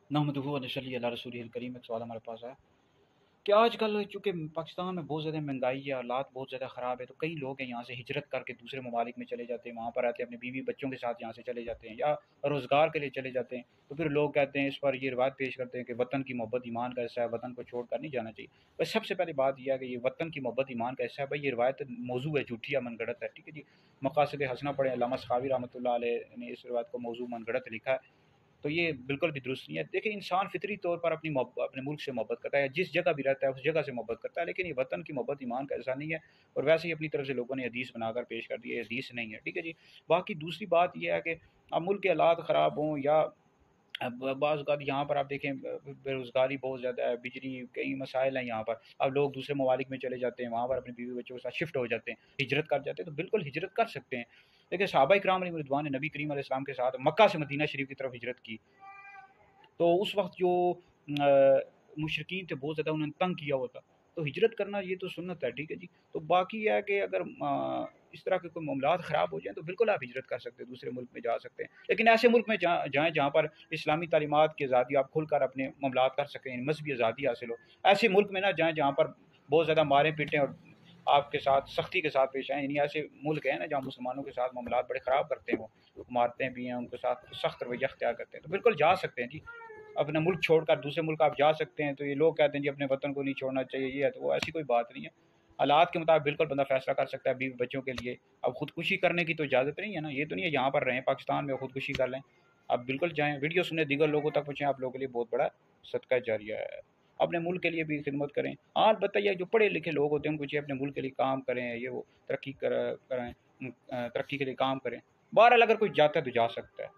नहमदुहु व नसल्ली अला रसूलिहिल करीम। एक सवाल हमारे पास है कि आजकल चूँकि पाकिस्तान में बहुत ज़्यादा महंगाई है, हालात बहुत ज़्यादा ख़राब है, तो कई लोग हैं यहाँ से हिजरत करके दूसरे ममालिक में चले जाते हैं, वहाँ पर रहते हैं, अपनी बीवी बच्चों के साथ यहाँ से चले जाते हैं या रोज़गार के लिए चले जाते हैं। तो फिर लोग कहते हैं, इस पर ये रिवायत पेश करते हैं कि वतन की मोहब्बत ईमान का हिस्सा है, वतन को छोड़ कर नहीं जाना चाहिए। बस सबसे पहली बात यह है कि ये वतन की मोहब्बत ईमान का हिस्सा है, भाई ये रिवायत मौजू है, झूठी है, मनगढ़ंत है। ठीक है जी। मकासद हसना पढ़े, अल्लामा सखावी रहमतुल्लाह अलैह ने इस रिवायत को मौजू मनगढ़ंत लिखा है। तो ये बिल्कुल भी दुरुस्त नहीं है। देखिए, इंसान फितरी तौर पर अपने मुल्क से मोहब्बत करता है, जिस जगह भी रहता है उस जगह से मोहब्बत करता है, लेकिन ये वतन की मोहब्बत ईमान का ऐसा नहीं है। और वैसे ही अपनी तरफ से लोगों ने हदीस बनाकर पेश कर दी है, हदीस नहीं है। ठीक है जी। बाकी दूसरी बात यह है कि अब मुल्क के हालात ख़राब हों या अब बाज़ औक़ात यहाँ पर आप देखें बेरोज़गारी बहुत ज़्यादा है, बिजली कई मसाइल हैं यहाँ पर। अब लोग दूसरे ममालिक में चले जाते हैं, वहाँ पर अपनी बीवी बच्चों के साथ शिफ्ट हो जाते हैं, हिजरत कर जाते हैं, तो बिल्कुल हिजरत कर सकते हैं। देखिए, सहाबा इकराम अलैहिम रिदवान ने नबी करीम अलैहि सलाम के साथ मक्का से मदीना शरीफ की तरफ हिजरत की। तो उस वक़्त जो मुशरिकीन थे बहुत ज़्यादा, उन्होंने तंग किया हुआ था। तो हिजरत करना ये तो सुन्नत है, ठीक है जी। तो बाकी ये है कि अगर इस तरह के कोई मामलात ख़राब हो जाएँ तो बिल्कुल आप हिजरत कर सकते हैं, दूसरे मुल्क में जा सकते हैं। लेकिन ऐसे मुल्क में जाएँ जहाँ पर इस्लामी तालीमात की आज़ादी, आप खुलकर अपने मामलात कर सकें, मज़हबी आज़ादी हासिल हो। ऐसे मुल्क में ना जाएँ जहाँ पर बहुत ज़्यादा मारें-पीटें और आपके साथ सख्ती के साथ पेश आएँ। यानी ऐसे मुल्क हैं ना जहाँ मुसलमानों के साथ मामलात बड़े ख़राब करते हैं वो मारते भी हैं, उनके साथ सख्त रवैया अख्तियार करते हैं। तो बिल्कुल जा सकते हैं जी। अपना मुल्क छोड़कर दूसरे मुल्क आप जा सकते हैं। तो ये लोग कहते हैं जी अपने वतन को नहीं छोड़ना चाहिए, ये है, तो वो ऐसी कोई बात नहीं है। हालात के मुताबिक बिल्कुल बंदा फैसला कर सकता है बीवी बच्चों के लिए। अब खुदकुशी करने की तो इजाज़त नहीं है ना, ये तो नहीं है यहाँ पर रहें पाकिस्तान में खुदकुशी कर लें। आप बिल्कुल जाएँ, वीडियो सुने, दीगर लोगों तक पहुँचाएँ, आप लोगों के लिए बहुत बड़ा सदका जारिया है। अपने मुल्क के लिए भी खिदमत करें। हाँ, अलबत्ता ये जो पढ़े लिखे लोग होते हैं उनको चाहिए अपने मुल्क के लिए काम करें, ये वो तरक्की करें, तरक्की के लिए काम करें। बहरहाल अगर कोई जाता है तो जा सकता है।